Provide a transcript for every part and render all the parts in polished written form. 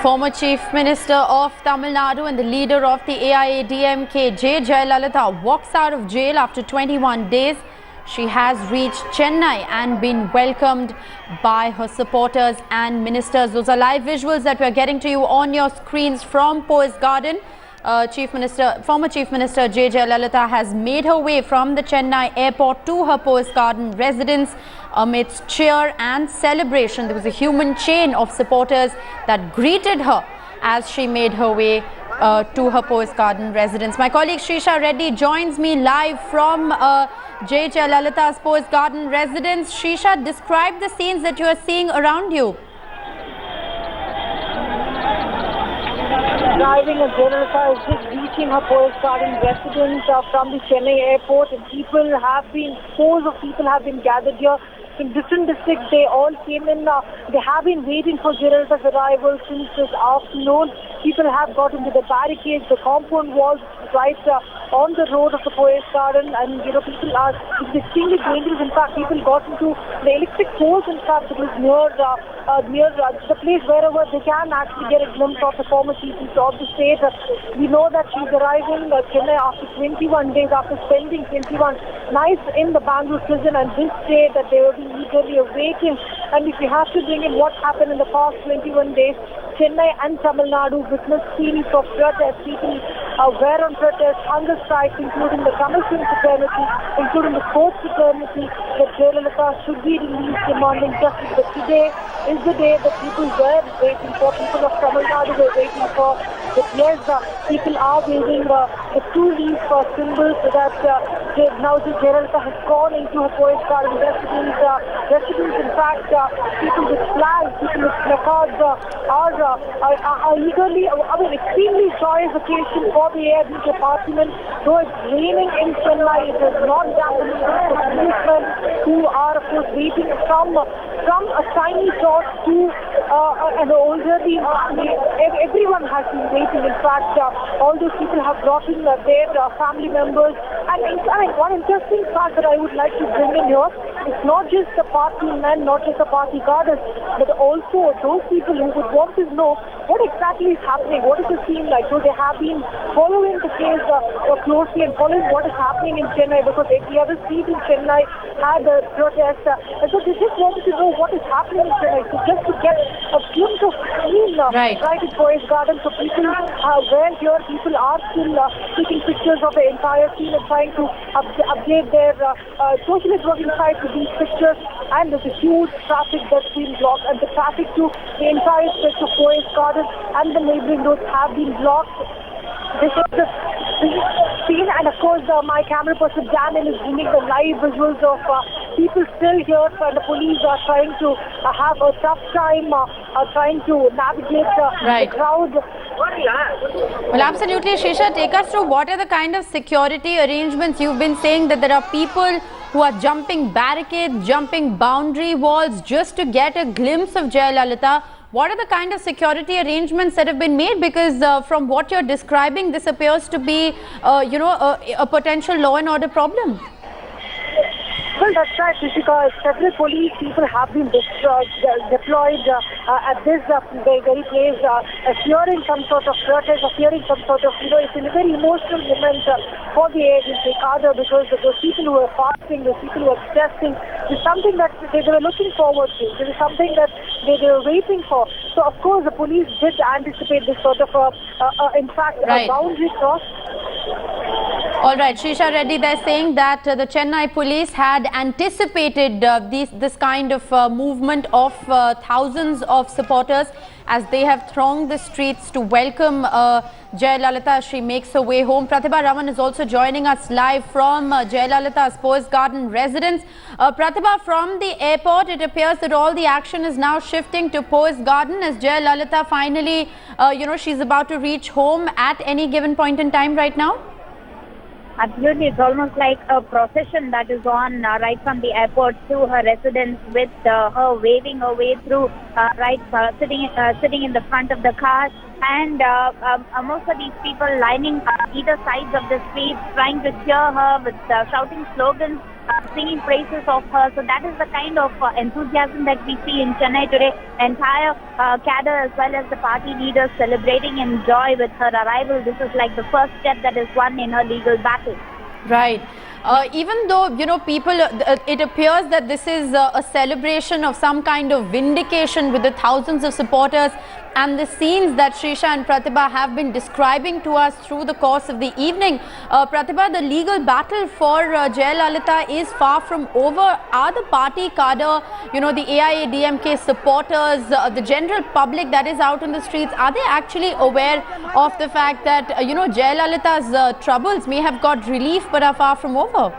Former Chief Minister of Tamil Nadu and the leader of the AIADMK, J. Jayalalitha, walks out of jail after 21 days. She has reached Chennai and been welcomed by her supporters and ministers. Those are live visuals that we are getting to you on your screens from Poise Garden. Former Chief Minister J. Jayalalitha has made her way from the Chennai airport to her Poise Garden residence. Amidst cheer and celebration, there was a human chain of supporters that greeted her as she made her way to her Poise Garden residence. My colleague Srisha Reddy joins me live from J. Jayalalitha's Poise Garden residence. Srisha, describe the scenes that you are seeing around you. Driving as Jayalalitha is just reaching her Poise Garden residence from the Chennai airport, and scores of people have been gathered here in different districts. They all came in. They have been waiting for Jayalalitha's arrival since this afternoon. People have got into the barricades, the compound walls right on the road of the Poise Garden, and people are extremely dangerous. In fact, people got into the electric poles. In fact, it was near the place wherever they can actually get a glimpse of the former chief minister of the state. We know that she's arriving Chennai after 21 days, after spending 21 nights in the Bangalore prison, and this day that they will be eagerly awaiting. And if you have to bring in what happened in the past 21 days, Chennai and Tamil Nadu witnessed series of protests. People were on protest, hunger strikes, including the Tamil film fraternity, including the sports fraternity, that Jayalalitha should be released, demanding justice. But today is the day that people were waiting for. People of Tamil Nadu were waiting for. But yes, people are waving the two-leaf symbols that now Jayalalitha has gone into her Poise Garden residence. In fact, people with flags, people with placards are eagerly, extremely joyous occasion for the AIADMK department. Though it's raining in Chennai, it is not dampening the policemen who are, of course, waiting from a tiny tot to an elderly. Everyone has been waiting. In fact, all those people have brought in their family members. And one interesting fact that I would like to bring in here, it's not just the party men, not just the party goddess, but also those people who would want to know what exactly is happening, what is the scene like. So they have been following the case closely and following what is happening in Chennai, because every other street in Chennai had a protest. And so they just wanted to know what is happening in Chennai. So just to get a glimpse of scene right in Poise Garden. So people were here, people are still taking pictures of the entire scene and trying to update their social networking sites with these pictures. And there's a huge traffic that's been blocked, and the traffic to the entire stretch of Poise Garden and the neighboring roads have been blocked. This is the scene, and of course my camera person Daniel is bringing the live visuals of people still here, and the police are trying to have a tough time trying to navigate the crowd. Well, absolutely, Srisha, take us through what are the kind of security arrangements. You've been saying that there are people who are jumping barricades, jumping boundary walls just to get a glimpse of Jayalalitha. What are the kind of security arrangements that have been made? Because from what you're describing, this appears to be, a potential law and order problem. Well, that's right, Krishika. Several police people have been deployed at this very place, fearing some sort of protest, fearing some sort of, it's a very emotional moment for the AIADMK cadre, because those people who are fasting, those people who are protesting, is something that they were looking forward to. This is something that they were waiting for. So, of course, the police did anticipate this sort of, in fact, a boundary cross. All right, Srisha Reddy, they're saying that the Chennai police had anticipated this kind of movement of thousands of supporters as they have thronged the streets to welcome Jayalalitha as she makes her way home. Pratibha Raman is also joining us live from Jayalalitha's Poise Garden residence. Pratibha, from the airport, it appears that all the action is now shifting to Poise Garden as Jayalalitha finally, she's about to reach home at any given point in time right now. Absolutely, it's almost like a procession that is on right from the airport to her residence, with her waving her way through, sitting in the front of the car, and most of these people lining either sides of the street, trying to cheer her with shouting slogans singing praises of her. So that is the kind of enthusiasm that we see in Chennai today. Entire cadre as well as the party leaders celebrating in joy with her arrival. This is like the first step that is won in her legal battle. Right. Even though, you know, people, it appears that this is a celebration of some kind of vindication with the thousands of supporters and the scenes that Srisha and Pratibha have been describing to us through the course of the evening. Pratibha, the legal battle for Jayalalitha is far from over. Are the party cadre, you know, the AIADMK supporters, the general public that is out in the streets, are they actually aware of the fact that, you know, Jayalalitha's troubles may have got relief but are far from over?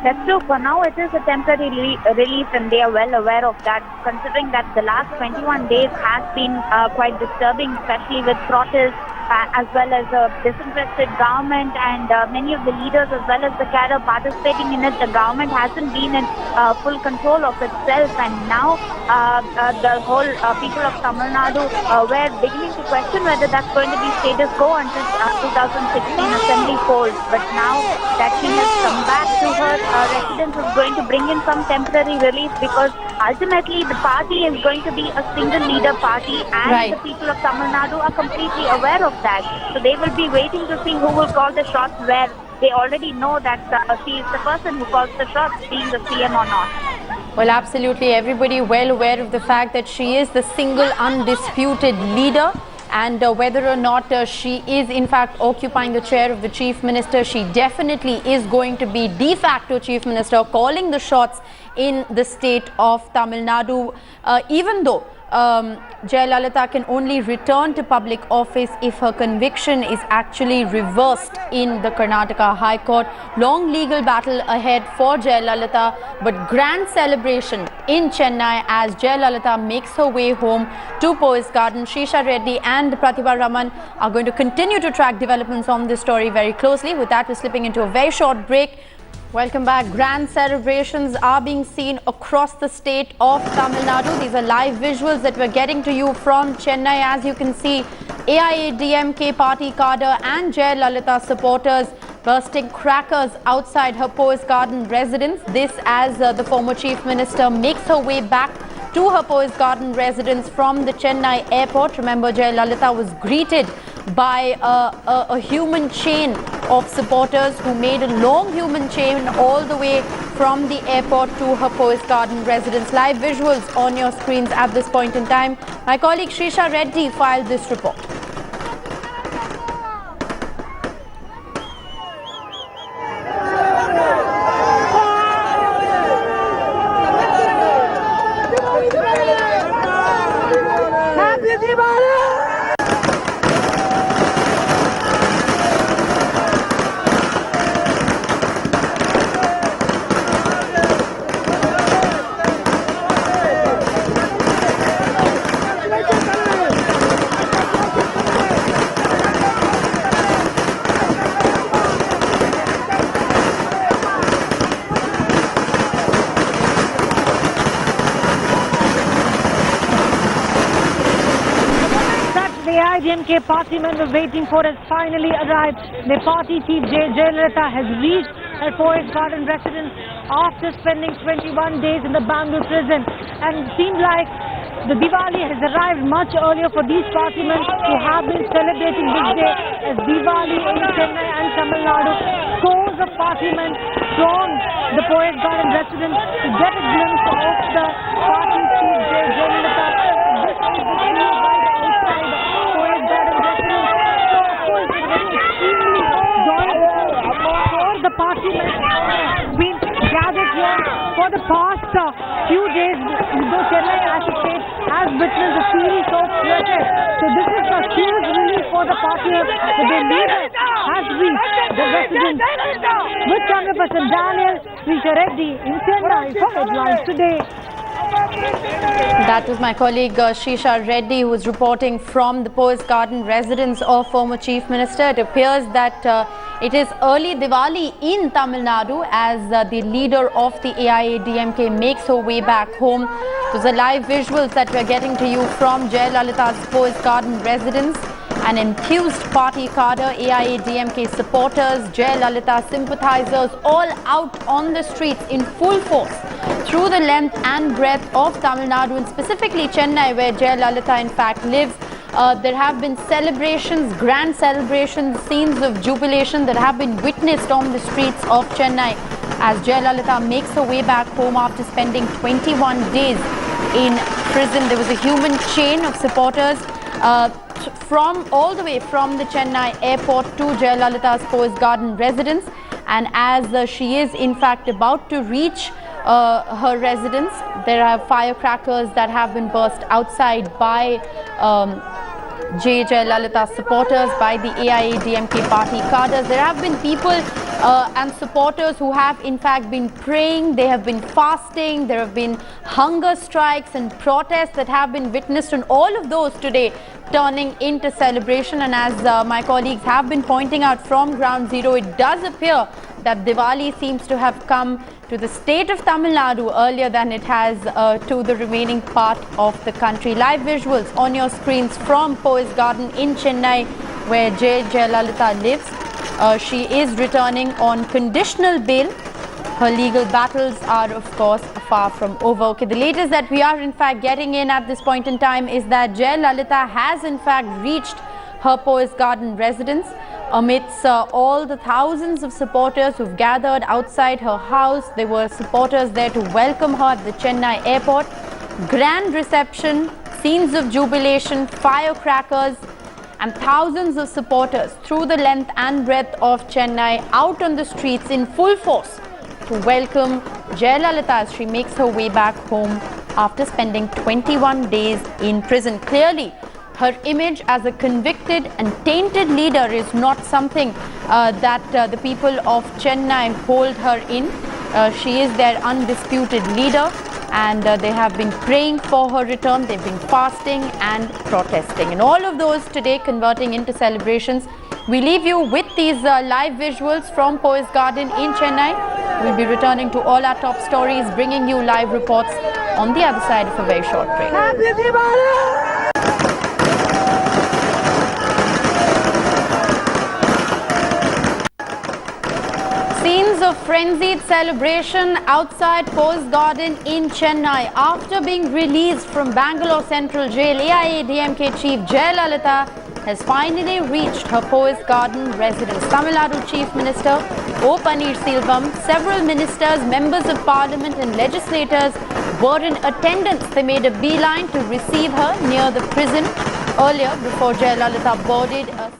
That's true. For now, it is a temporary relief, and they are well aware of that, considering that the last 21 days has been quite disturbing, especially with protests, as well as a disinterested government, and many of the leaders as well as the cadre participating in it. The government hasn't been in full control of itself, and now the whole people of Tamil Nadu were beginning to question whether that's going to be status quo until 2016 assembly polls. But now that she has come back to her residence is going to bring in some temporary relief, because ultimately the party is going to be a single leader party, and the people of Tamil Nadu are completely aware of that. So they will be waiting to see who will call the shots, where they already know that she is the person who calls the shots, being the CM or not. Well, absolutely. Everybody well aware of the fact that she is the single undisputed leader. And whether or not she is in fact occupying the chair of the Chief Minister, she definitely is going to be de facto Chief Minister, calling the shots in the state of Tamil Nadu, even though Jayalalitha can only return to public office if her conviction is actually reversed in the Karnataka High Court. Long legal battle ahead for Jayalalitha, but grand celebration in Chennai as Jayalalitha makes her way home to Poise Garden. Srisha Reddy and Pratibha Raman are going to continue to track developments on this story very closely. With that, we're slipping into a very short break. Welcome back. Grand celebrations are being seen across the state of Tamil Nadu. These are live visuals that we're getting to you from Chennai. As you can see, AIADMK party cadre and Jayalalitha supporters bursting crackers outside her Poise Garden residence. This as the former Chief Minister makes her way back to her Poise Garden residence from the Chennai airport. Remember, Jayalalitha was greeted by a human chain of supporters who made a long human chain all the way from the airport to her Poise Garden residence. Live visuals on your screens at this point in time. My colleague Srisha Reddy filed this report. AIADMK party men were waiting for has finally arrived. The party chief Jayalalitha has reached her Poise Garden residence after spending 21 days in the bamboo prison, and it seems like the Diwali has arrived much earlier for these party men who have been celebrating this day as Diwali in Chennai and Tamil Nadu. Scores of party men from the Poise Garden residence to get a glimpse of the party chief Jayalalitha. This is the scene right outside Poise Garden residence. So of course it's very extremely joyful for the party men been gathered here for the past few days, though Chennai, as it says, has witnessed a series of protests. So this is a huge relief for the party that their leader has reached the residence. With camera person Daniel, Srisha Reddy in Chennai for Headlines Today. That was my colleague Srisha Reddy, who was reporting from the Poise Garden residence of former Chief Minister. It appears that it is early Diwali in Tamil Nadu as the leader of the AIADMK makes her way back home. Those are live visuals that we're getting to you from Jayalalitha's Poise Garden residence An enthused party cadre, AIADMK supporters, Jayalalitha sympathizers, all out on the streets in full force through the length and breadth of Tamil Nadu, and specifically Chennai, where Jayalalitha in fact lives. There have been celebrations, grand celebrations, scenes of jubilation that have been witnessed on the streets of Chennai as Jayalalitha makes her way back home after spending 21 days in prison. There was a human chain of supporters from all the way from the Chennai airport to Jayalalitha's Poise Garden residence, and as she is in fact about to reach her residence, there are firecrackers that have been burst outside by Jayalalitha supporters, by the AIADMK party cadres. There have been people and supporters who have in fact been praying, they have been fasting, there have been hunger strikes and protests that have been witnessed, and all of those today turning into celebration. And as my colleagues have been pointing out from ground zero, it does appear that Diwali seems to have come to the state of Tamil Nadu earlier than it has to the remaining part of the country. Live visuals on your screens from Poise Garden in Chennai, where Jayalalitha lives. She is returning on conditional bail. Her legal battles are, of course, far from over. Okay, the latest that we are in fact getting in at this point in time is that Jayalalitha has in fact reached her Poise Garden residence amidst all the thousands of supporters who've gathered outside her house. There were supporters there to welcome her at the Chennai airport. Grand reception, scenes of jubilation, firecrackers, and thousands of supporters through the length and breadth of Chennai out on the streets in full force to welcome Jayalalitha as she makes her way back home after spending 21 days in prison. Clearly, her image as a convicted and tainted leader is not something that the people of Chennai hold her in. She is their undisputed leader, and they have been praying for her return. They've been fasting and protesting, and all of those today converting into celebrations. We leave you with these live visuals from Poise Garden in Chennai. We'll be returning to all our top stories, bringing you live reports on the other side of a very short break. Scenes of frenzied celebration outside Poise Garden in Chennai. After being released from Bangalore Central Jail, AIADMK Chief Jayalalitha has finally reached her Poise Garden residence. Tamil Nadu Chief Minister O. Paneerselvam, several ministers, members of parliament and legislators were in attendance. They made a beeline to receive her near the prison earlier before Jayalalitha boarded a